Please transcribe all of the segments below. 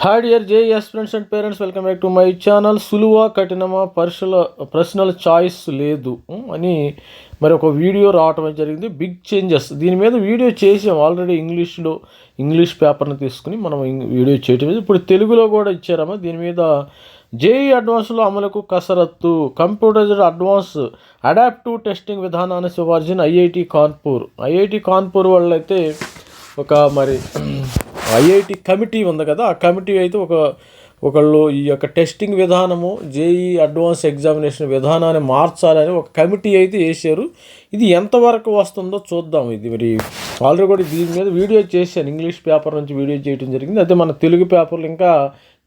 Hi dear JES friends and parents, welcome back to my channel. సులువా కఠినమా ప్రశ్నల చాయిస్ లేదు అని మరి ఒక వీడియో రావటం జరిగింది. బిగ్ చేంజెస్ దీని మీద వీడియో చేసాం ఆల్రెడీ. ఇంగ్లీష్ పేపర్ని తీసుకుని మనం వీడియో చేయటం. ఇప్పుడు తెలుగులో కూడా ఇచ్చారమ్మా. దీని మీద జేఈ అడ్వాన్స్లో అమలుకు కసరత్తు, కంప్యూటరైజ్డ్ అడ్వాన్స్ అడాప్టివ్ టెస్టింగ్ విధానాన్ని సిఫార్చిన ఐఐటి కాన్పూర్ వాళ్ళైతే ఒక మరి ఐఐటి కమిటీ ఉంది కదా, ఆ కమిటీ అయితే ఒకళ్ళు ఈ యొక్క టెస్టింగ్ విధానము జేఈ అడ్వాన్స్ ఎగ్జామినేషన్ విధానాన్ని మార్చాలని ఒక కమిటీ అయితే వేసారు. ఇది ఎంతవరకు వస్తుందో చూద్దాం. ఇది మరి ఆల్రెడీ కూడా దీని మీద వీడియో చేశాను. ఇంగ్లీష్ పేపర్ నుంచి వీడియో చేయడం జరిగింది. అదే మన తెలుగు పేపర్లు ఇంకా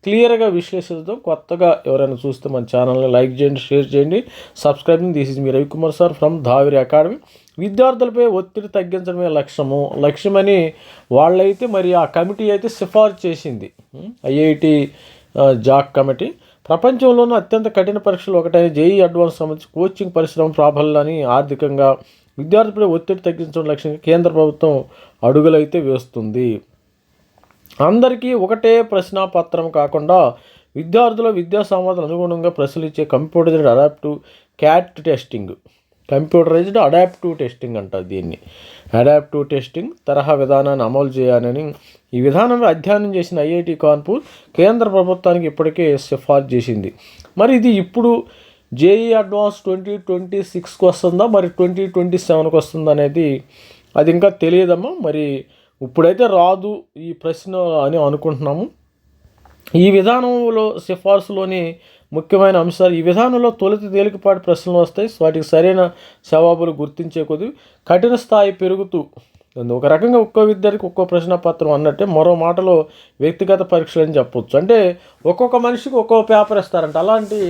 క్లియర్గా విశ్లేషిద్దాం. కొత్తగా ఎవరైనా చూస్తే మన ఛానల్ని లైక్ చేయండి, షేర్ చేయండి, subscribing. This is me Ravikumar sir from Dhaviri academy. విద్యార్థులపై ఒత్తిడి తగ్గించడమే లక్ష్యమని వాళ్ళైతే మరి ఆ కమిటీ అయితే సిఫార్సు చేసింది. ఐఐటి జాక్ కమిటీ ప్రపంచంలోనూ అత్యంత కఠిన పరీక్షలు ఒకటైన జేఈ అడ్వాన్స్ సంబంధించి కోచింగ్ పరిశ్రమ ప్రాబల్యాన్ని ఆర్థికంగా విద్యార్థులపై ఒత్తిడి తగ్గించడం లక్ష్యంగా కేంద్ర ప్రభుత్వం అడుగులైతే వేస్తుంది. అందరికీ ఒకటే ప్రశ్నాపత్రం కాకుండా విద్యార్థుల విద్యా సామర్థ్యాలకు అనుగుణంగా ప్రశ్నలు ఇచ్చే కంప్యూటరైజ్డ్ అడాప్టివ్ టెస్టింగ్ అంటారు దీన్ని. అడాప్టివ్ టెస్టింగ్ తరహా విధానాన్ని అమలు చేయాలని ఈ విధానంలో అధ్యయనం చేసిన ఐఐటి కాన్పూర్ కేంద్ర ప్రభుత్వానికి ఇప్పటికే సిఫార్సు చేసింది. మరి ఇది ఇప్పుడు జేఈ అడ్వాన్స్ 2026కి వస్తుందా, మరి 2027కి వస్తుందా అనేది అది ఇంకా తెలియదమ్మా. మరి ఇప్పుడైతే రాదు ఈ ప్రశ్న అని అనుకుంటున్నాము. ఈ విధానంలో సిఫార్సులోని ముఖ్యమైన అంశాలు: ఈ విధానంలో తొలుత తేలికపాటి ప్రశ్నలు వస్తాయి. వాటికి సరైన జవాబులు గుర్తించే కొద్ది కఠిన స్థాయి పెరుగుతూ ఒక రకంగా ఒక్కో విద్యార్థికి ఒక్కో ప్రశ్నపత్రం అన్నట్టే. మరో మాటలో వ్యక్తిగత పరీక్షలు అని చెప్పొచ్చు. అంటే ఒక్కొక్క మనిషికి ఒక్కో పేపర్ ఇస్తారంట. అలాంటి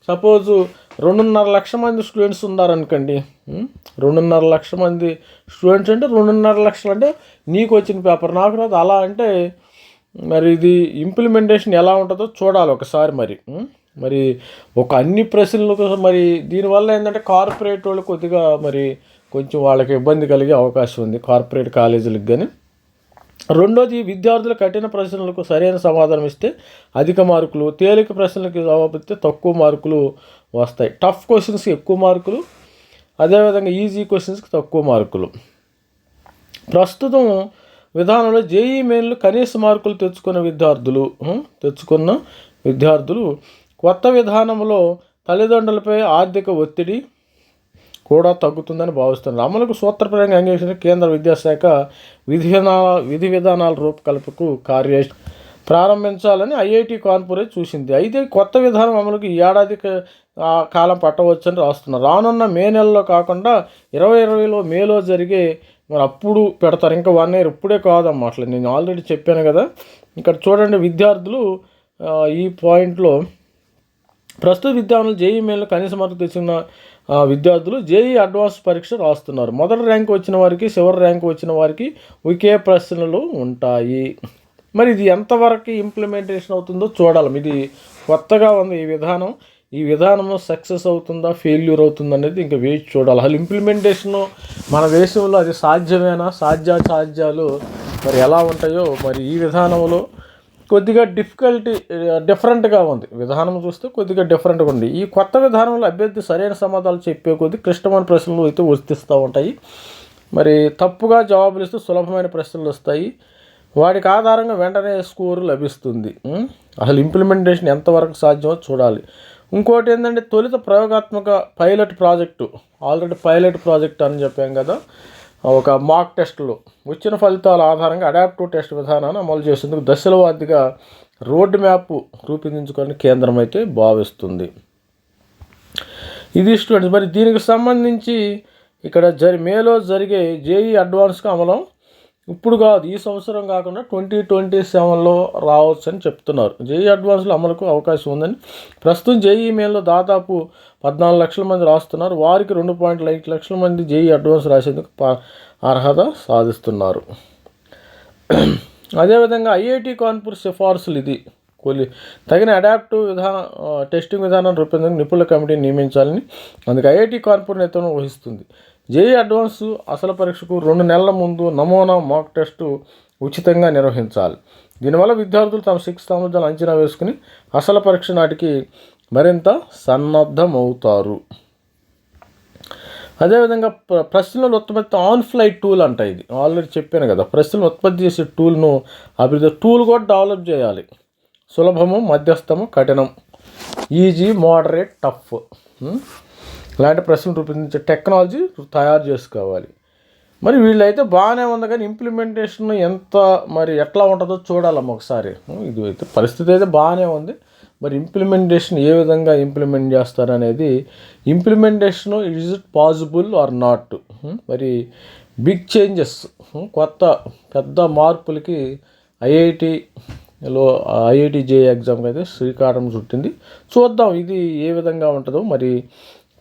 సపోజు 2.5 లక్షల మంది స్టూడెంట్స్ ఉన్నారనుకోండి. 2.5 లక్షల మంది స్టూడెంట్స్ అంటే 2.5 లక్షలు అంటే నీకు వచ్చిన పేపర్ నాకు రాదు. అలా అంటే మరి ఇది ఇంప్లిమెంటేషన్ ఎలా ఉంటుందో చూడాలి ఒకసారి. మరి ఒక అన్ని ప్రశ్నలకు మరి దీనివల్ల ఏంటంటే కార్పొరేట్ వాళ్ళు కొద్దిగా మరి కొంచెం వాళ్ళకి ఇబ్బంది కలిగే అవకాశం ఉంది, కార్పొరేట్ కాలేజీలకు. కానీ రెండోది, విద్యార్థుల కఠిన ప్రశ్నలకు సరైన సమాధానం ఇస్తే అధిక మార్కులు, తేలిక ప్రశ్నలకు జవాబు ఇస్తే తక్కువ మార్కులు వస్తాయి. టఫ్ క్వశ్చన్స్కి ఎక్కువ మార్కులు, అదేవిధంగా ఈజీ క్వశ్చన్స్కి తక్కువ మార్కులు. ప్రస్తుతం విధానంలో జేఈ మెయిన్లు కనీస మార్కులు తెచ్చుకున్న విద్యార్థులు కొత్త విధానంలో తల్లిదండ్రులపై ఆర్థిక ఒత్తిడి కూడా తగ్గుతుందని భావిస్తున్నారు. అమలుకు సూత్రప్రాయంగా అంగీకరించిన కేంద్ర విద్యాశాఖ విధి విధానాల రూపకల్పనకు ప్రారంభించాలని ఐఐటి కాన్పూర్ చూసింది. అయితే కొత్త విధానం అమలుకు ఈ ఏడాది కాలం పట్టవచ్చని రాస్తున్నారు. రానున్న మే నెలలో కాకుండా 2020 మేలో జరిగే మరి అప్పుడు పెడతారు. ఇంకా 1 year ఇప్పుడే కాదమ్మా. అట్లా నేను ఆల్రెడీ చెప్పాను కదా. ఇక్కడ చూడండి, విద్యార్థులు ఈ పాయింట్లో ప్రస్తుత విద్యార్థులు జేఈ మెయిన్లో కనీస మార్కులు తెచ్చిన విద్యార్థులు జేఈ అడ్వాన్స్ పరీక్ష రాస్తున్నారు. మొదటి ర్యాంకు వచ్చిన వారికి, చివరి ర్యాంకు వచ్చిన వారికి ఒకే ప్రశ్నలు ఉంటాయి. మరి ఇది ఎంతవరకు ఇంప్లిమెంటేషన్ అవుతుందో చూడాలి. ఇది కొత్తగా ఉంది ఈ విధానం సక్సెస్ అవుతుందా, ఫెయిల్యూర్ అవుతుందా అనేది ఇంకా వేచి చూడాలి. అసలు ఇంప్లిమెంటేషను మన దేశంలో అది సాధ్యమేనా, సాధ్యాలు మరి ఎలా ఉంటాయో మరి ఈ విధానంలో కొద్దిగా డిఫరెంట్గా ఉంది. విధానం చూస్తే కొద్దిగా డిఫరెంట్గా ఉంది. ఈ కొత్త విధానంలో అభ్యర్థి సరైన సమాధానాలు చెప్పే కొద్ది క్లిష్టమైన ప్రశ్నలు అయితే వస్తూ ఉంటాయి. మరి తప్పుగా జవాబులు ఇస్తే సులభమైన ప్రశ్నలు వస్తాయి. వాటికి ఆధారంగా వెంటనే స్కోరు లభిస్తుంది. అసలు ఇంప్లిమెంటేషన్ ఎంతవరకు సాధ్యమో చూడాలి. ఇంకోటి ఏంటంటే, తొలుత ప్రయోగాత్మక pilot project, already pilot project అని చెప్పాం కదా, ఒక మాక్ టెస్టులో వచ్చిన ఫలితాల ఆధారంగా అడాప్టివ్ టెస్ట్ విధానాన్ని అమలు చేసేందుకు దశల వారీగా రోడ్ మ్యాప్ రూపొందించుకొని కేంద్రం అయితే భావిస్తుంది. ఇది స్టూడెంట్స్. మరి దీనికి సంబంధించి ఇక్కడ మేలో జరిగే జేఈ అడ్వాన్స్గా అమలు ఇప్పుడు కాదు, ఈ సంవత్సరం కాకుండా 2027లో రావచ్చు అని చెప్తున్నారు. జేఈ అడ్వాన్స్లో అమలుకు అవకాశం ఉందని. ప్రస్తుతం జేఈ మెయిన్లో దాదాపు 14 లక్షల మంది రాస్తున్నారు. వారికి 2.5 లక్షల మంది జేఈ అడ్వాన్స్ రాసేందుకు అర్హత సాధిస్తున్నారు. అదేవిధంగా ఐఐటి కాన్పూర్ సిఫార్సులు ఇది తగిన అడాప్టివ్ టెస్టింగ్ విధానం రూపొందించి నిపుణుల కమిటీని నియమించాలని అందుకు ఐఐటి కాన్పూర్ నేతృత్వం వహిస్తుంది. జేఈ అడ్వాన్స్ అసలు పరీక్షకు 2 నెలల ముందు నమూనా మాక్ టెస్టు ఉచితంగా నిర్వహించాలి. దీనివల్ల విద్యార్థులు తమ శక్తి సామర్థ్యాలు అంచనా వేసుకుని అసలు పరీక్ష నాటికి మరింత సన్నద్ధమవుతారు. అదేవిధంగా ప్రశ్నలు ఉత్పత్తి ఆన్ ఫ్లై టూల్ అంట. ఇది ఆల్రెడీ చెప్పాను కదా, ప్రశ్నలు ఉత్పత్తి చేసే టూల్ను అభివృద్ధి టూల్ కూడా డెవలప్ చేయాలి. సులభము, మధ్యస్థము, కఠినం, ఈజీ, మోడరేట్, టఫ్ ఇలాంటి ప్రశ్నలు రూపొందించే టెక్నాలజీ తయారు చేసుకోవాలి. మరి వీళ్ళైతే బాగానే ఉంది, కానీ ఇంప్లిమెంటేషన్ ఎట్లా ఉంటుందో చూడాలమ్మ ఒకసారి. ఇది అయితే పరిస్థితి అయితే బాగానే ఉంది, మరి ఇంప్లిమెంటేషన్ ఏ విధంగా ఇంప్లిమెంట్ చేస్తారనేది, implementation is it possible are not. మరి బిగ్ చేంజెస్, కొత్త పెద్ద మార్పులకి ఐఐటి జేఈ ఎగ్జామ్కి అయితే శ్రీకారం చుట్టింది. చూద్దాం ఇది ఏ విధంగా ఉంటుందో. మరి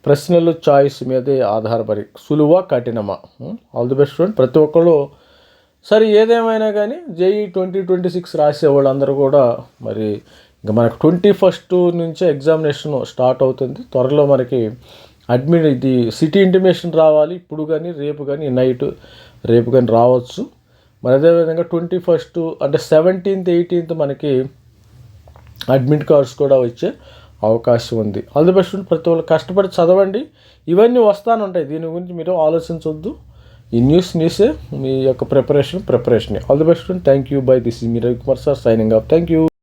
ప్రశ్నలు చాయిస్ మీదే ఆధారపడి సులువా కఠినమా. All the best student. ప్రతి ఒక్కళ్ళు సరే ఏదేమైనా కానీ జేఈ 2026 రాసే వాళ్ళందరూ కూడా మరి ఇంకా మనకు 21st నుంచే ఎగ్జామినేషన్ స్టార్ట్ అవుతుంది. త్వరలో మనకి ఇది సిటీ ఇంటిమేషన్ రావాలి. ఇప్పుడు కానీ రేపు కానీ రేపు కానీ రావచ్చు. మరి అదేవిధంగా 21st అంటే 17th 18th మనకి అడ్మిట్ కార్డ్స్ కూడా వచ్చే అవకాశం ఉంది. All the best. ప్రతి ఒక్కరు కష్టపడి చదవండి, ఇవన్నీ వస్తానుంటాయి, దీని గురించి మీరు ఆలోచించవద్దు. ఈ న్యూసే మీ యొక్క preparation. All the best. Thank you. By. This is me Ravikumar sir signing off. Thank you.